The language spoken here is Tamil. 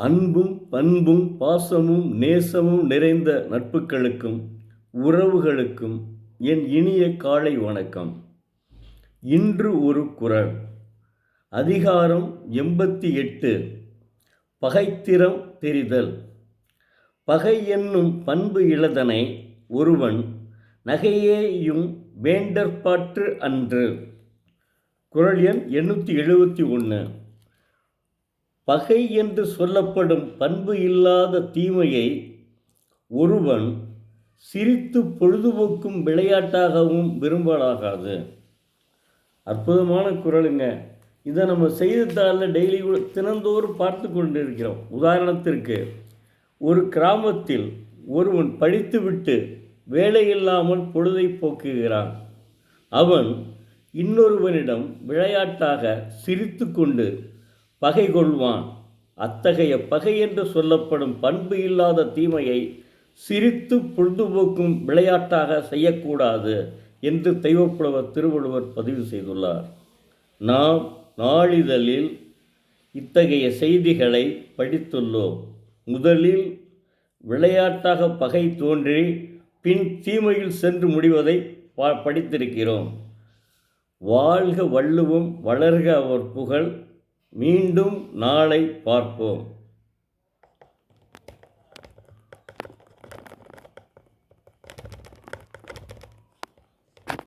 அன்பும் பண்பும் பாசமும் நேசமும் நிறைந்த நட்புகளுக்கும் உறவுகளுக்கும் என் இனிய காலை வணக்கம். இன்று ஒரு குறள். அதிகாரம் 88. பகைத்திறம் தெரிதல். பகை என்னும் பண்பு இலதனை ஒருவன் நகையேயும் வேண்டற்பாற்று அன்று. குறள் எண் 871. பகை என்று சொல்லப்படும் பண்பு இல்லாத தீமையை ஒருவன் சிரித்து பொழுதுபோக்கும் விளையாட்டாகவும் விரும்பலாகாது. அற்புதமான குறளுங்க. இதை நம்ம செய்தித்தாளில் டெய்லி தினந்தோறும் பார்த்து கொண்டு இருக்கிறோம். உதாரணத்திற்கு, ஒரு கிராமத்தில் ஒருவன் படித்துவிட்டு வேலை இல்லாமல் பொழுதை போக்குகிறான். அவன் இன்னொருவனிடம் விளையாட்டாக சிரித்து கொண்டு பகை கொள்வான். அத்தகைய பகை என்று சொல்லப்படும் பண்பு இல்லாத தீமையை சிரித்து பொழுதுபோக்கும் விளையாட்டாக செய்யக்கூடாது என்று தெய்வப்புலவர் திருவள்ளுவர் பதிவு செய்துள்ளார். நாம் நாளிதழில் இத்தகைய செய்திகளை படித்துள்ளோம். முதலில் விளையாட்டாக பகை தோன்றி பின் தீமையில் சென்று முடிவதை படித்திருக்கிறோம். வாழ்க வள்ளுவம், வளர்க அவர் புகழ். மீண்டும் நாளை பார்ப்போம்.